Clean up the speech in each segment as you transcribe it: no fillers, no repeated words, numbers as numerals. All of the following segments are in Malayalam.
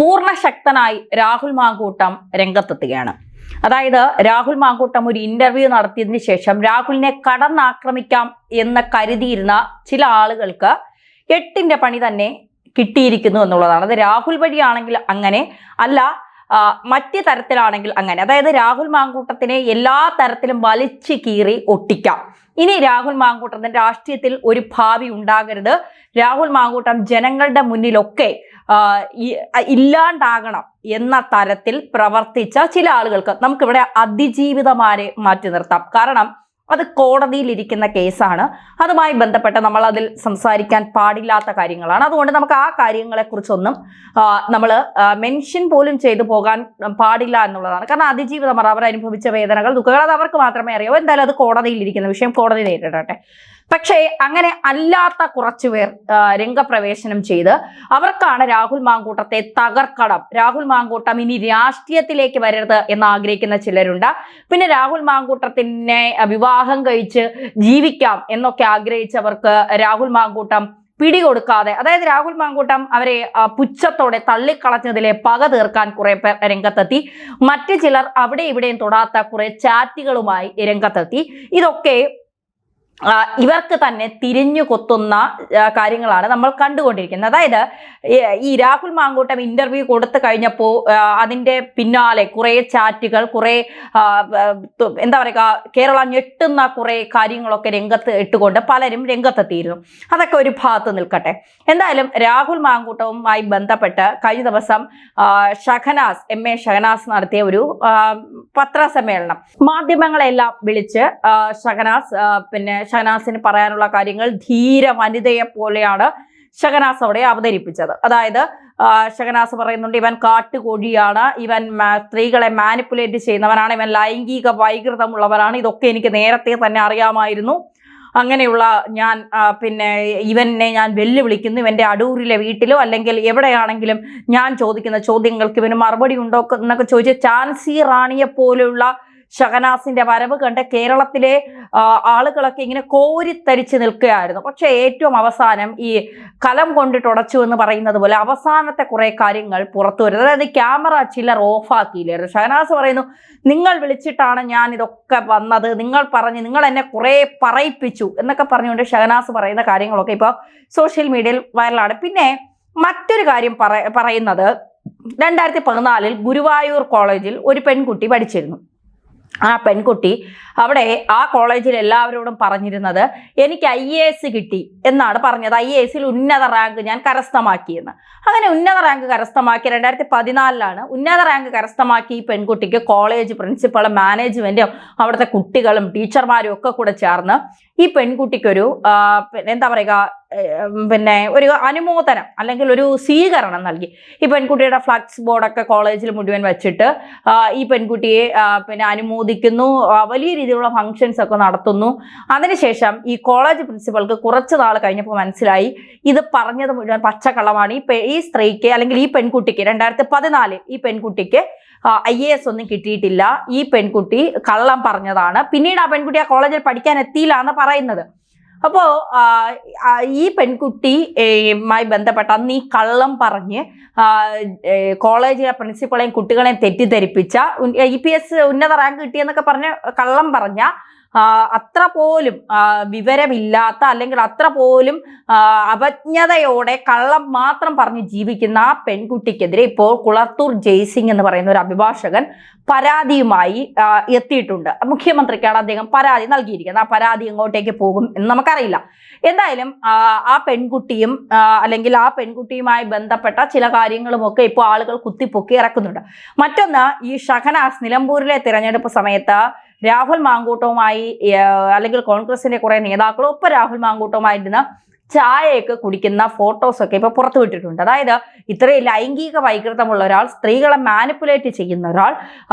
പൂർണ്ണശക്തനായി രാഹുൽ മാങ്കൂട്ടം രംഗത്തെത്തുകയാണ്. അതായത് രാഹുൽ മാങ്കൂട്ടം ഒരു ഇന്റർവ്യൂ നടത്തിയതിനു ശേഷം രാഹുലിനെ കടന്നാക്രമിക്കാം എന്ന് കരുതിയിരുന്ന ചില ആളുകൾക്ക് 8ന്റെ പണി തന്നെ കിട്ടിയിരിക്കുന്നു എന്നുള്ളതാണ്. അത് രാഹുൽ വഴിയാണെങ്കിൽ അങ്ങനെ, അല്ല മറ്റു തരത്തിലാണെങ്കിൽ അങ്ങനെ. അതായത് രാഹുൽ മാങ്കൂട്ടത്തിനെ എല്ലാ തരത്തിലും വലിച്ചു കീറി ഒട്ടിക്കാം. ഇനി രാഹുൽ മാങ്കൂട്ടത്തിന് രാഷ്ട്രീയത്തിൽ ഒരു ഭാവി ഉണ്ടാകരുത്, രാഹുൽ മാങ്കൂട്ടം ജനങ്ങളുടെ മുന്നിലൊക്കെ ഇല്ലാണ്ടാകണം എന്ന തരത്തിൽ പ്രവർത്തിച്ച ചില ആളുകൾക്ക് നമുക്കിവിടെ അതിജീവിതമാരെ മാറ്റി നിർത്താം. കാരണം അത് കോടതിയിൽ ഇരിക്കുന്ന കേസാണ്. അതുമായി ബന്ധപ്പെട്ട് നമ്മൾ അതിൽ സംസാരിക്കാൻ പാടില്ലാത്ത കാര്യങ്ങളാണ്. അതുകൊണ്ട് നമുക്ക് ആ കാര്യങ്ങളെക്കുറിച്ചൊന്നും നമ്മൾ മെൻഷൻ പോലും ചെയ്തു പോകാൻ പാടില്ല എന്നുള്ളതാണ്. കാരണം അതിജീവിതമാർ അവർ അനുഭവിച്ച വേദനകൾ, ദുഃഖങ്ങൾ അത് അവർക്ക് മാത്രമേ അറിയാവൂ. എന്തായാലും അത് കോടതിയിൽ ഇരിക്കുന്ന വിഷയം കോടതി നേരിടട്ടെ. പക്ഷേ അങ്ങനെ അല്ലാത്ത കുറച്ചുപേർ രംഗപ്രവേശനം ചെയ്ത് അവർക്കാണ് രാഹുൽ മാങ്കൂട്ടത്തെ തകർക്കണം, രാഹുൽ മാങ്കൂട്ടം ഇനി രാഷ്ട്രീയത്തിലേക്ക് വരരുത് എന്ന് ആഗ്രഹിക്കുന്ന ചിലരുണ്ട്. പിന്നെ രാഹുൽ മാങ്കൂട്ടത്തിനെ വിവാഹം കഴിച്ച് ജീവിക്കാം എന്നൊക്കെ ആഗ്രഹിച്ചവർക്ക് രാഹുൽ മാങ്കൂട്ടം പിടികൊടുക്കാതെ, അതായത് രാഹുൽ മാങ്കൂട്ടം അവരെ പുച്ഛത്തോടെ തള്ളിക്കളഞ്ഞതിലെ പക തീർക്കാൻ കുറെ പേർ രംഗത്തെത്തി. മറ്റു ചിലർ അവിടെ ഇവിടെയും തൊടാത്ത കുറെ ചാറ്റുകളുമായി രംഗത്തെത്തി. ഇതൊക്കെ ഇവർക്ക് തന്നെ തിരിഞ്ഞു കൊത്തുന്ന കാര്യങ്ങളാണ് നമ്മൾ കണ്ടുകൊണ്ടിരിക്കുന്നത്. അതായത് ഈ രാഹുൽ മാങ്കൂട്ടം ഇന്റർവ്യൂ കൊടുത്തു കഴിഞ്ഞപ്പോൾ അതിൻ്റെ പിന്നാലെ കുറെ ചാറ്റുകൾ, കുറെ എന്താ പറയുക, കേരളം ഞെട്ടുന്ന കുറെ കാര്യങ്ങളൊക്കെ രംഗത്ത് ഇട്ടുകൊണ്ട് പലരും രംഗത്തെത്തിയിരുന്നു. അതൊക്കെ ഒരു ഭാഗത്ത് നിൽക്കട്ടെ. എന്തായാലും രാഹുൽ മാങ്കൂട്ടവുമായി ബന്ധപ്പെട്ട് കഴിഞ്ഞ ദിവസം MA ഷഹനാസ് നടത്തിയ ഒരു പത്രസമ്മേളനം, മാധ്യമങ്ങളെല്ലാം വിളിച്ച് ഷഹനാസിന് പറയാനുള്ള കാര്യങ്ങൾ ധീര വനിതയെ പോലെയാണ് ഷഹനാസ് അവിടെ അവതരിപ്പിച്ചത്. അതായത് ഷഹനാസ് പറയുന്നുണ്ട്, ഇവൻ കാട്ടുകോഴിയാണ്, ഇവൻ സ്ത്രീകളെ മാനിപ്പുലേറ്റ് ചെയ്യുന്നവനാണ്, ഇവൻ ലൈംഗിക വൈകൃതമുള്ളവനാണ്, ഇതൊക്കെ എനിക്ക് നേരത്തെ തന്നെ അറിയാമായിരുന്നു. അങ്ങനെയുള്ള ഞാൻ ഇവനെ ഞാൻ വെല്ലുവിളിക്കുന്നു, ഇവൻ്റെ അടൂരിലെ വീട്ടിലോ അല്ലെങ്കിൽ എവിടെയാണെങ്കിലും ഞാൻ ചോദിക്കുന്ന ചോദ്യങ്ങൾക്ക് ഇവന് മറുപടി ഉണ്ടോ എന്നൊക്കെ ചോദിച്ച് ഝാൻസി റാണിയെ പോലെയുള്ള ഷഹനാസിന്റെ വരവ് കണ്ട് കേരളത്തിലെ ആളുകളൊക്കെ ഇങ്ങനെ കോരിത്തരിച്ച് നിൽക്കുകയായിരുന്നു. പക്ഷെ ഏറ്റവും അവസാനം ഈ കലം കൊണ്ടിട്ടുടച്ചു എന്ന് പറയുന്നത് പോലെ അവസാനത്തെ കുറെ കാര്യങ്ങൾ പുറത്തു വരുന്നത്. അതായത് ക്യാമറ ചിലർ ഓഫാക്കിയില്ലായിരുന്നു. ഷഹനാസ് പറയുന്നു, നിങ്ങൾ വിളിച്ചിട്ടാണ് ഞാൻ ഇതൊക്കെ വന്നത്, നിങ്ങൾ എന്നെ കുറെ പറയിപ്പിച്ചു എന്നൊക്കെ പറഞ്ഞുകൊണ്ട് ഷഹനാസ് പറയുന്ന കാര്യങ്ങളൊക്കെ ഇപ്പോൾ സോഷ്യൽ മീഡിയയിൽ വൈറലാണ്. പിന്നെ മറ്റൊരു കാര്യം പറയുന്നത്, 2014 ഗുരുവായൂർ കോളേജിൽ ഒരു പെൺകുട്ടി പഠിച്ചിരുന്നു. ആ പെൺകുട്ടി അവിടെ ആ കോളേജിൽ എല്ലാവരോടും പറഞ്ഞിരുന്നത്, എനിക്ക് IAS കിട്ടി എന്നാണ് പറഞ്ഞത്. IASൽ ഉന്നത റാങ്ക് ഞാൻ കരസ്ഥമാക്കിയെന്ന്. അങ്ങനെ ഉന്നത റാങ്ക് കരസ്ഥമാക്കി 2014 ഉന്നത റാങ്ക് കരസ്ഥമാക്കി ഈ പെൺകുട്ടിക്ക് കോളേജ് പ്രിൻസിപ്പളും മാനേജ്മെന്റും അവിടുത്തെ കുട്ടികളും ടീച്ചർമാരും ഒക്കെ കൂടെ ചേർന്ന് ഈ പെൺകുട്ടിക്കൊരു എന്താ പറയുക, ഒരു അനുമോദനം അല്ലെങ്കിൽ ഒരു സ്വീകരണം നൽകി. ഈ പെൺകുട്ടിയുടെ ഫ്ലക്സ് ബോർഡൊക്കെ കോളേജിൽ മുഴുവൻ വെച്ചിട്ട് ഈ പെൺകുട്ടിയെ അനുമോദിക്കുന്നു, വലിയ രീതിയിലുള്ള ഫങ്ഷൻസ് ഒക്കെ നടത്തുന്നു. അതിനുശേഷം ഈ കോളേജ് പ്രിൻസിപ്പൾക്ക് കുറച്ച് നാൾ കഴിഞ്ഞപ്പോൾ മനസ്സിലായി ഇത് പറഞ്ഞത് മുഴുവൻ പച്ചക്കള്ളമാണ്. ഈ സ്ത്രീക്ക് അല്ലെങ്കിൽ ഈ പെൺകുട്ടിക്ക് 2014 ഈ പെൺകുട്ടിക്ക് IAS ഒന്നും കിട്ടിയിട്ടില്ല, ഈ പെൺകുട്ടി കള്ളം പറഞ്ഞതാണ്. പിന്നീട് ആ പെൺകുട്ടി ആ കോളേജിൽ പഠിക്കാൻ എത്തിയില്ല എന്ന് പറയുന്നത്. അപ്പോൾ ഈ പെൺകുട്ടിയുമായി ബന്ധപ്പെട്ട അന്ന് ഈ കള്ളം പറഞ്ഞ് കോളേജിലെ പ്രിൻസിപ്പളെയും കുട്ടികളെയും തെറ്റിദ്ധരിപ്പിച്ച IPS ഉന്നത റാങ്ക് കിട്ടിയെന്നൊക്കെ പറഞ്ഞ് കള്ളം പറഞ്ഞ അത്ര പോലും വിവരമില്ലാത്ത അല്ലെങ്കിൽ അത്ര പോലും അവജ്ഞതയോടെ കള്ളം മാത്രം പറഞ്ഞ് ജീവിക്കുന്ന ആ പെൺകുട്ടിക്കെതിരെ ഇപ്പോൾ കുളത്തൂർ ജയ്സിംഗ് എന്ന് പറയുന്ന ഒരു അഭിഭാഷകൻ പരാതിയുമായി എത്തിയിട്ടുണ്ട്. മുഖ്യമന്ത്രിക്കാണ് അദ്ദേഹം പരാതി നൽകിയിരിക്കുന്നത്. ആ പരാതി എങ്ങോട്ടേക്ക് പോകും എന്ന് നമുക്കറിയില്ല. എന്തായാലും ആ പെൺകുട്ടിയും അല്ലെങ്കിൽ ആ പെൺകുട്ടിയുമായി ബന്ധപ്പെട്ട ചില കാര്യങ്ങളുമൊക്കെ ഇപ്പോൾ ആളുകൾ കുത്തിപ്പൊക്കി ഇറക്കുന്നുണ്ട്. മറ്റൊന്ന്, ഈ ഷഹനാസ് നിലമ്പൂരിലെ തിരഞ്ഞെടുപ്പ് സമയത്ത് രാഹുൽ മാങ്കൂട്ടവുമായി അല്ലെങ്കിൽ കോൺഗ്രസിന്റെ കുറെ നേതാക്കളും ഒപ്പം രാഹുൽ മാങ്കൂട്ടവുമായിരുന്ന ചായയൊക്കെ കുടിക്കുന്ന ഫോട്ടോസൊക്കെ ഇപ്പൊ പുറത്തുവിട്ടിട്ടുണ്ട്. അതായത് ഇത്രയും ലൈംഗിക വൈകൃതമുള്ള ഒരാൾ, സ്ത്രീകളെ മാനിപ്പുലേറ്റ് ചെയ്യുന്ന ഒരാൾ,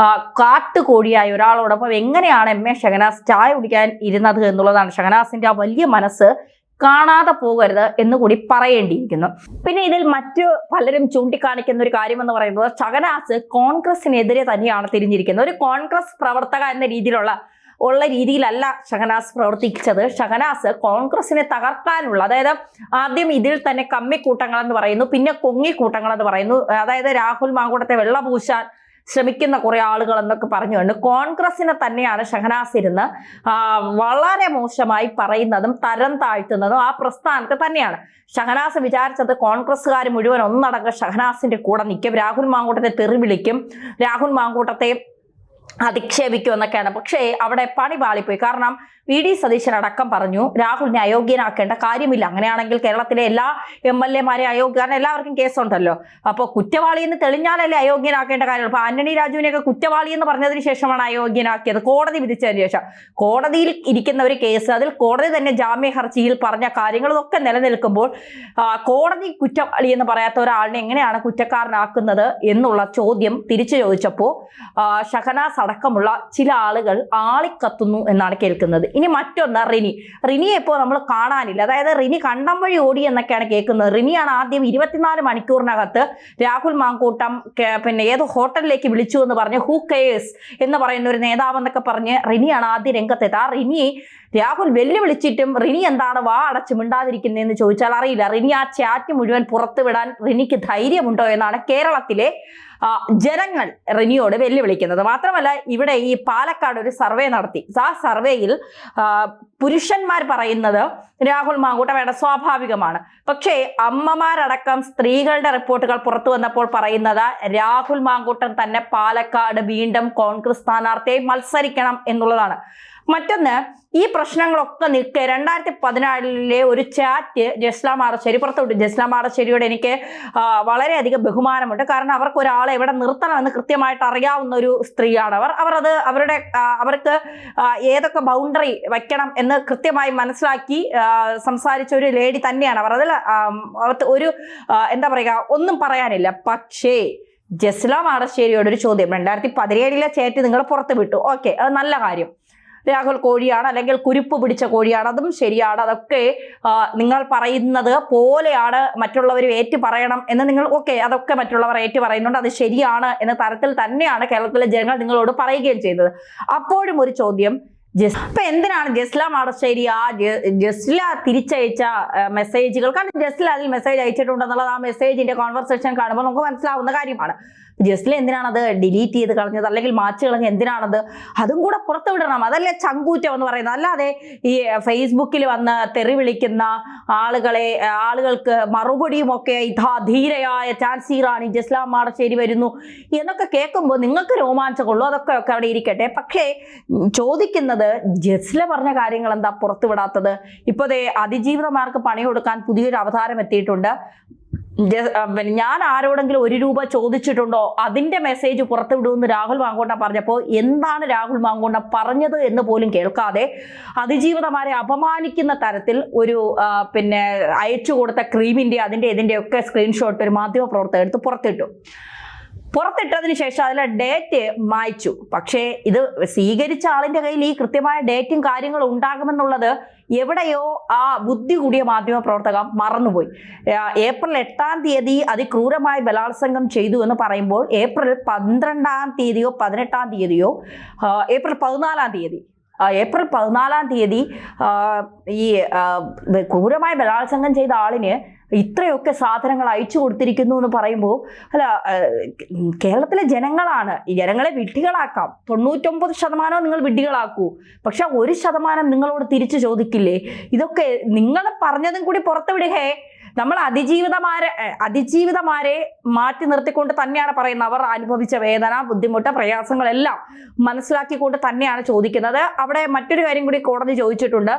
കാട്ടുകോഴിയായ ഒരാളോടൊപ്പം എങ്ങനെയാണ് MA ഷഹനാസ് ചായ കുടിക്കാൻ ഇരുന്നത് എന്നുള്ളതാണ്. ഷഹനാസിന്റെ ആ വലിയ മനസ്സ് കാണാതെ പോകരുത് എന്ന് കൂടി പറയേണ്ടിയിരിക്കുന്നു. പിന്നെ ഇതിൽ മറ്റു പലരും ചൂണ്ടിക്കാണിക്കുന്ന ഒരു കാര്യം എന്ന് പറയുന്നത്, ഷഹനാസ് കോൺഗ്രസിനെതിരെ തന്നെയാണ് തിരിഞ്ഞിരിക്കുന്നത്. ഒരു കോൺഗ്രസ് പ്രവർത്തക എന്ന രീതിയിലുള്ള ഉള്ള രീതിയിലല്ല ഷഹനാസ് പ്രവർത്തിച്ചത്. ഷഹനാസ് കോൺഗ്രസിനെ തകർക്കാനുള്ള, അതായത് ആദ്യം ഇതിൽ തന്നെ കമ്മിക്കൂട്ടങ്ങൾ എന്ന് പറയുന്നു, പിന്നെ കൊങ്ങിക്കൂട്ടങ്ങൾ എന്ന് പറയുന്നു, അതായത് രാഹുൽ മാങ്കൂട്ടത്തെ വെള്ളപൂശാൻ ശ്രമിക്കുന്ന കുറെ ആളുകൾ എന്നൊക്കെ പറഞ്ഞുകൊണ്ട് കോൺഗ്രസിനെ തന്നെയാണ് ഷഹനാസ് ഇരുന്ന് വളരെ മോശമായി പറയുന്നതും തരം താഴ്ത്തുന്നതും ആ പ്രസ്ഥാനത്തെ തന്നെയാണ്. ഷഹനാസ് വിചാരിച്ചത് കോൺഗ്രസ്സുകാർ മുഴുവൻ ഒന്നടങ്കം ഷഹനാസിന്റെ കൂടെ നിൽക്കും, രാഹുൽ മാങ്കൂട്ടത്തെ തെറി വിളിക്കും, രാഹുൽ മാങ്കൂട്ടത്തെ അധിക്ഷേപിക്കും എന്നൊക്കെയാണ്. പക്ഷേ അവിടെ പണി പാളിപ്പോയി. കാരണം VD സതീശൻ അടക്കം പറഞ്ഞു രാഹുലിനെ അയോഗ്യനാക്കേണ്ട കാര്യമില്ല. അങ്ങനെയാണെങ്കിൽ കേരളത്തിലെ എല്ലാ MLA-മാരെ അയോഗ്യ, കാരണം എല്ലാവർക്കും കേസുണ്ടല്ലോ, അപ്പോൾ കുറ്റവാളി എന്ന് തെളിഞ്ഞാലല്ലേ അയോഗ്യനാക്കേണ്ട കാര്യമുള്ളൂ. അപ്പൊ ആന്റണി രാജുവിനെയൊക്കെ കുറ്റവാളി എന്ന് പറഞ്ഞതിന് ശേഷമാണ് അയോഗ്യനാക്കിയത്, കോടതി വിധിച്ചതിന് ശേഷം. കോടതിയിൽ ഇരിക്കുന്ന ഒരു കേസ്, അതിൽ കോടതി തന്നെ ജാമ്യ ഹർജിയിൽ പറഞ്ഞ കാര്യങ്ങളൊക്കെ നിലനിൽക്കുമ്പോൾ കോടതി കുറ്റവാളി എന്ന് പറയാത്ത ഒരാളിനെ എങ്ങനെയാണ് കുറ്റക്കാരനാക്കുന്നത് എന്നുള്ള ചോദ്യം തിരിച്ചു ചോദിച്ചപ്പോൾ ഷഹനാസ് അടക്കമുള്ള ചില ആളുകൾ ആളിക്കത്തുന്നു എന്നാണ് കേൾക്കുന്നത്. ഇനി മറ്റൊന്ന് റിനിയെ ഇപ്പോൾ നമ്മൾ കാണാനില്ല, അതായത് റിനി കണ്ടം വഴി ഓടി എന്നൊക്കെയാണ് കേൾക്കുന്നത്. റിനിയാണ് ആദ്യം 24 മണിക്കൂറിനകത്ത് രാഹുൽ മാങ്കൂട്ടം പിന്നെ ഏതോ ഹോട്ടലിലേക്ക് വിളിച്ചു എന്ന് പറഞ്ഞ് ഹൂ കെയേഴ്സ് എന്ന് പറയുന്ന ഒരു നേതാവ് എന്നൊക്കെ പറഞ്ഞ് റിനിയാണ് ആദ്യം രംഗത്തെത്തുക. ആ റിനി രാഹുൽ വെല്ലുവിളിച്ചിട്ടും റിനി എന്താണ് വാ അടച്ച് മിണ്ടാതിരിക്കുന്നതെന്ന് ചോദിച്ചാൽ അറിയില്ല. റിനി ആ ചാറ്റ് മുഴുവൻ പുറത്തുവിടാൻ റിനിക്ക് ധൈര്യമുണ്ടോ എന്നാണ് കേരളത്തിലെ ജനങ്ങൾ റിനിയോട് വെല്ലുവിളിക്കുന്നത്. മാത്രമല്ല ഇവിടെ ഈ പാലക്കാട് ഒരു സർവേ നടത്തി. ആ സർവേയിൽ പുരുഷന്മാർ പറയുന്നത് രാഹുൽ മാങ്കൂട്ടം വേണ്ട സ്വാഭാവികമാണ്. പക്ഷേ അമ്മമാരടക്കം സ്ത്രീകളുടെ റിപ്പോർട്ടുകൾ പുറത്തു വന്നപ്പോൾ പറയുന്നത് രാഹുൽ മാങ്കൂട്ടം തന്നെ പാലക്കാട് വീണ്ടും കോൺഗ്രസ് സ്ഥാനാർത്ഥിയെ മത്സരിക്കണം എന്നുള്ളതാണ്. മറ്റൊന്ന്, ഈ പ്രശ്നങ്ങളൊക്കെ നിൽക്കെ 2014 ഒരു ചാറ്റ് ജസ്ല മാടശ്ശേരി പുറത്തുവിട്ടു. ജസ്ല മാടശ്ശേരിയോട് എനിക്ക് വളരെയധികം ബഹുമാനമുണ്ട്. കാരണം അവർക്ക് ഒരാളെ എവിടെ നിർത്തണമെന്ന് കൃത്യമായിട്ട് അറിയാവുന്ന ഒരു സ്ത്രീയാണ് അവർക്ക് ഏതൊക്കെ ബൗണ്ടറി വയ്ക്കണം എന്ന് കൃത്യമായി മനസ്സിലാക്കി സംസാരിച്ച ഒരു ലേഡി തന്നെയാണ് അവർ. അതിൽ ഒരു എന്താ പറയുക, ഒന്നും പറയാനില്ല. പക്ഷേ ജസ്ല മാടശ്ശേരിയോട് ഒരു ചോദ്യം, 2017 ചാറ്റ് നിങ്ങൾ പുറത്തു വിട്ടു, ഓക്കെ, അത് നല്ല കാര്യം. രാഹുൽ കോഴിയാണ്, അല്ലെങ്കിൽ കുരുപ്പ് പിടിച്ച കോഴിയാണ്, അതും ശരിയാണ്. അതൊക്കെ നിങ്ങൾ പറയുന്നത് പോലെയാണ് മറ്റുള്ളവർ ഏറ്റു പറയണം എന്ന് നിങ്ങൾ അതൊക്കെ മറ്റുള്ളവർ ഏറ്റു പറയുന്നുണ്ട്, അത് ശരിയാണ് എന്ന തരത്തിൽ തന്നെയാണ് കേരളത്തിലെ ജനങ്ങൾ നിങ്ങളോട് പറയുകയും ചെയ്തത്. അപ്പോഴും ഒരു ചോദ്യം, അപ്പൊ എന്തിനാണ് ജസ്ല മാടശ്ശേരി ജസ്ല തിരിച്ചയച്ച മെസ്സേജുകൾ, കാരണം ജസ്ല അതിൽ മെസ്സേജ് അയച്ചിട്ടുണ്ടെന്നുള്ളത് ആ മെസ്സേജിന്റെ കോൺവെർസേഷൻ കാണുമ്പോൾ നമുക്ക് മനസ്സിലാവുന്ന കാര്യമാണ്. ജസ്ല എന്തിനാണ് അത് ഡിലീറ്റ് ചെയ്ത് കളഞ്ഞത്, അല്ലെങ്കിൽ മാച്ച് കളഞ്ഞ് എന്തിനാണത്, അതും കൂടെ പുറത്തുവിടണം. അതല്ലേ ചങ്കൂറ്റം എന്ന് പറയുന്നത്. അല്ലാതെ ഈ ഫേസ്ബുക്കിൽ വന്ന് തെറി വിളിക്കുന്ന ആളുകൾക്ക് മറുപടിയും ഒക്കെ ധീരയായ ചാൻസി റാണി ജസ്ല മാടശ്ശേരി വരുന്നു എന്നൊക്കെ കേൾക്കുമ്പോൾ നിങ്ങൾക്ക് രോമാഞ്ചമുള്ളൂ. അതൊക്കെ അവിടെ ഇരിക്കട്ടെ. പക്ഷേ ചോദിക്കുന്നത്, ജസ്ല പറഞ്ഞ കാര്യങ്ങൾ എന്താ പുറത്തുവിടാത്തത്? ഇപ്പോൾ അതിജീവിതമാർക്ക് പണി കൊടുക്കാൻ പുതിയൊരു അവതാരം എത്തിയിട്ടുണ്ട്. ഞാൻ ആരോടെങ്കിലും 1 രൂപ ചോദിച്ചിട്ടുണ്ടോ, അതിന്റെ മെസ്സേജ് പുറത്തുവിടുമെന്ന് രാഹുൽ മാങ്കൂട്ടം പറഞ്ഞപ്പോൾ എന്താണ് രാഹുൽ മാങ്കൂട്ടം പറഞ്ഞത് എന്ന് പോലും കേൾക്കാതെ അതിജീവിതമാരെ അപമാനിക്കുന്ന തരത്തിൽ ഒരു അയച്ചു കൊടുത്ത ക്രീമിന്റെ ഇതിന്റെ ഒക്കെ സ്ക്രീൻഷോട്ട് ഒരു മാധ്യമ പ്രവർത്തകർ എടുത്ത് പുറത്തിട്ടതിന് ശേഷം അതിലെ ഡേറ്റ് മായ്ച്ചു. പക്ഷേ ഇത് സ്വീകരിച്ച ആളിന്റെ കയ്യിൽ ഈ കൃത്യമായ ഡേറ്റും കാര്യങ്ങളും ഉണ്ടാകുമെന്നുള്ളത് എവിടെയോ ആ ബുദ്ധി കൂടിയ മാധ്യമ പ്രവർത്തക മറന്നുപോയി. ഏപ്രിൽ 8-ാം തീയതി അതിക്രൂരമായി ബലാത്സംഗം ചെയ്തു എന്ന് പറയുമ്പോൾ ഏപ്രിൽ 12-ാം തീയതിയോ 18-ാം തീയതിയോ ഏപ്രിൽ 14-ാം തീയതി ഏപ്രിൽ 14-ാം തീയതി ഈ ക്രൂരമായി ബലാത്സംഗം ചെയ്ത ആളിന് ഇത്രയൊക്കെ സാധനങ്ങൾ അയച്ചു കൊടുത്തിരിക്കുന്നു എന്ന് പറയുമ്പോൾ കേരളത്തിലെ ജനങ്ങളാണ്, ഈ ജനങ്ങളെ വിഡ്ഢികളാക്കാം. 99% നിങ്ങൾ വിഡ്ഢികളാക്കൂ, പക്ഷെ 1% നിങ്ങളോട് തിരിച്ചു ചോദിക്കില്ലേ? ഇതൊക്കെ നിങ്ങൾ പറഞ്ഞതും കൂടി പുറത്തുവിടുകേ. നമ്മൾ അതിജീവിതമാരെ മാറ്റി നിർത്തിക്കൊണ്ട് തന്നെയാണ് പറയുന്നത്. അവർ അനുഭവിച്ച വേദന, ബുദ്ധിമുട്ട്, പ്രയാസങ്ങളെല്ലാം മനസ്സിലാക്കിക്കൊണ്ട് തന്നെയാണ് ചോദിക്കുന്നത്. അവിടെ മറ്റൊരു കാര്യം കൂടി കോടതി ചോദിച്ചിട്ടുണ്ട്.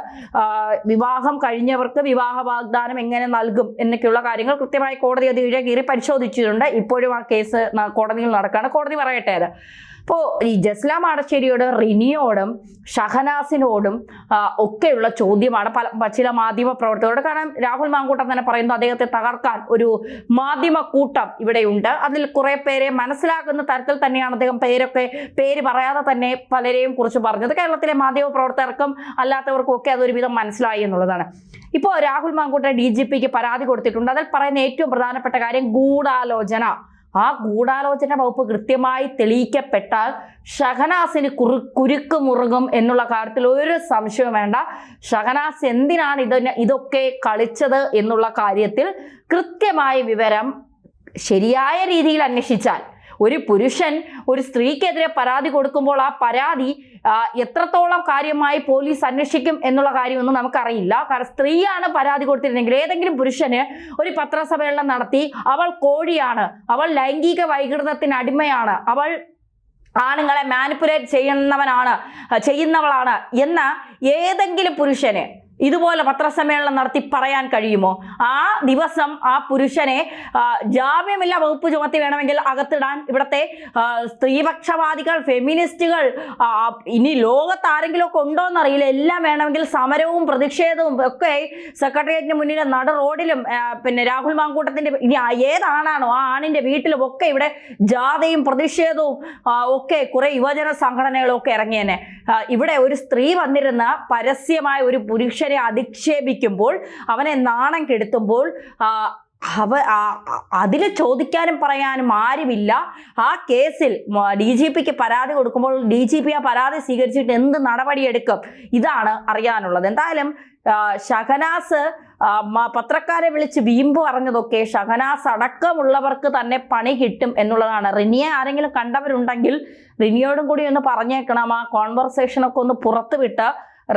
വിവാഹം കഴിഞ്ഞവർക്ക് വിവാഹ വാഗ്ദാനം എങ്ങനെ നൽകും എന്നൊക്കെയുള്ള കാര്യങ്ങൾ കൃത്യമായി കോടതി അത് കീറി പരിശോധിച്ചിട്ടുണ്ട്. ഇപ്പോഴും ആ കേസ് കോടതിയിൽ നടക്കുകയാണ്. കോടതി പറയട്ടെ അത്. അപ്പോൾ ഈ ജസ്ല മാടശ്ശേരിയോട്, റിനിയോടും ഷഹനാസിനോടും ഒക്കെയുള്ള ചോദ്യമാണ് ചില മാധ്യമ പ്രവർത്തകരോട്. കാരണം രാഹുൽ മാങ്കൂട്ടം തന്നെ പറയുന്നു അദ്ദേഹത്തെ തകർക്കാൻ ഒരു മാധ്യമ കൂട്ടം ഇവിടെയുണ്ട്. അതിൽ കുറെ പേരെ മനസ്സിലാക്കുന്ന തരത്തിൽ തന്നെയാണ് അദ്ദേഹം പേര് പറയാതെ തന്നെ പലരെയും കുറിച്ച് പറഞ്ഞത്. കേരളത്തിലെ മാധ്യമ പ്രവർത്തകർക്കും അല്ലാത്തവർക്കും ഒക്കെ അതൊരുവിധം മനസ്സിലായി എന്നുള്ളതാണ്. ഇപ്പോൾ രാഹുൽ മാങ്കൂട്ടം DGPക്ക് പരാതി കൊടുത്തിട്ടുണ്ട്. അതിൽ പറയുന്ന ഏറ്റവും പ്രധാനപ്പെട്ട കാര്യം ആ ഗൂഢാലോചന വകുപ്പ് കൃത്യമായി തെളിയിക്കപ്പെട്ടാൽ ഷഹനാസിന് കുരുക്ക് മുറുകും എന്നുള്ള കാര്യത്തിൽ ഒരു സംശയവും വേണ്ട. ഷഹനാസ് എന്തിനാണ് ഇതൊക്കെ കളിച്ചത് എന്നുള്ള കാര്യത്തിൽ കൃത്യമായ വിവരം ശരിയായ രീതിയിൽ അന്വേഷിച്ചാൽ, ഒരു പുരുഷൻ ഒരു സ്ത്രീക്കെതിരെ പരാതി കൊടുക്കുമ്പോൾ ആ പരാതി എത്രത്തോളം കാര്യമായി പോലീസ് അന്വേഷിക്കും എന്നുള്ള കാര്യമൊന്നും നമുക്കറിയില്ല. കാരണം സ്ത്രീയാണ് പരാതി കൊടുത്തിരുന്നെങ്കിൽ, ഏതെങ്കിലും പുരുഷന് ഒരു പത്രസമ്മേളനം നടത്തി അവൾ കോഴിയാണ്, അവൾ ലൈംഗിക വൈകൃതത്തിന് അടിമയാണ്, അവൾ ആണുങ്ങളെ മാനിപ്പുലേറ്റ് ചെയ്യുന്നവളാണ് എന്ന ഏതെങ്കിലും പുരുഷന് ഇതുപോലെ പത്രസമ്മേളനം നടത്തി പറയാൻ കഴിയുമോ? ആ ദിവസം ആ പുരുഷനെ ജാമ്യമില്ല വകുപ്പ് ചുമത്തി വേണമെങ്കിൽ അകത്തിടാൻ ഇവിടുത്തെ സ്ത്രീപക്ഷവാദികൾ, ഫെമിനിസ്റ്റുകൾ, ഇനി ലോകത്ത് ആരെങ്കിലും ഒക്കെ ഉണ്ടോ എന്നറിയില്ല, എല്ലാം വേണമെങ്കിൽ സമരവും പ്രതിഷേധവും ഒക്കെ സെക്രട്ടേറിയറ്റിന് മുന്നിലും നട റോഡിലും പിന്നെ രാഹുൽ മാങ്കൂട്ടത്തിന്റെ ഇനി ഏതാണാണോ ആ ആണിന്റെ വീട്ടിലും ഒക്കെ ഇവിടെ ജാഥയും പ്രതിഷേധവും ഒക്കെ കുറെ യുവജന സംഘടനകളും ഒക്കെ ഇറങ്ങിയേനെ. ഇവിടെ ഒരു സ്ത്രീ വന്നിരുന്ന പരസ്യമായ ഒരു പുരുഷൻ അധിക്ഷേപിക്കുമ്പോൾ, അവനെ നാണം കെടുത്തുമ്പോൾ അതിൽ ചോദിക്കാനും പറയാനും ആരുമില്ല. ആ കേസിൽ DGPക്ക് പരാതി കൊടുക്കുമ്പോൾ DGP ആ പരാതി സ്വീകരിച്ചിട്ട് എന്ത് നടപടിയെടുക്കും? ഇതാണ് അറിയാനുള്ളത്. എന്തായാലും ഷഹനാസ് പത്രക്കാരെ വിളിച്ച് വീമ്പ് പറഞ്ഞതൊക്കെ ഷഹനാസ് അടക്കമുള്ളവർക്ക് തന്നെ പണി കിട്ടും എന്നുള്ളതാണ്. റിനിയെ ആരെങ്കിലും കണ്ടവരുണ്ടെങ്കിൽ റിനിയോടും കൂടി ഒന്ന് പറഞ്ഞേക്കണം, ആ കോൺവെർസേഷനൊക്കെ ഒന്ന് പുറത്തു വിട്ട്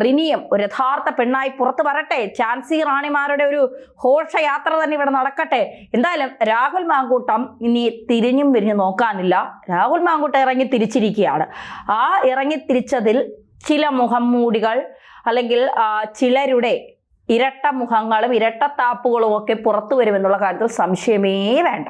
റിനിയും ഒരു യഥാർത്ഥ പെണ്ണായി പുറത്തു വരട്ടെ. ഝാൻസി റാണിമാരുടെ ഒരു ഘോഷയാത്ര തന്നെ ഇവിടെ നടക്കട്ടെ. എന്തായാലും രാഹുൽ മാങ്കൂട്ടം ഇനി തിരിഞ്ഞും വിരിഞ്ഞു നോക്കാനില്ല. രാഹുൽ മാങ്കൂട്ടം ഇറങ്ങി തിരിച്ചിരിക്കുകയാണ്. ആ ഇറങ്ങി തിരിച്ചതിൽ ചില മുഖംമൂടികൾ അല്ലെങ്കിൽ ചിലരുടെ ഇരട്ട മുഖങ്ങളും ഇരട്ടത്താപ്പുകളും ഒക്കെ പുറത്തു വരുമെന്നുള്ള കാര്യത്തിൽ സംശയമേ വേണ്ട.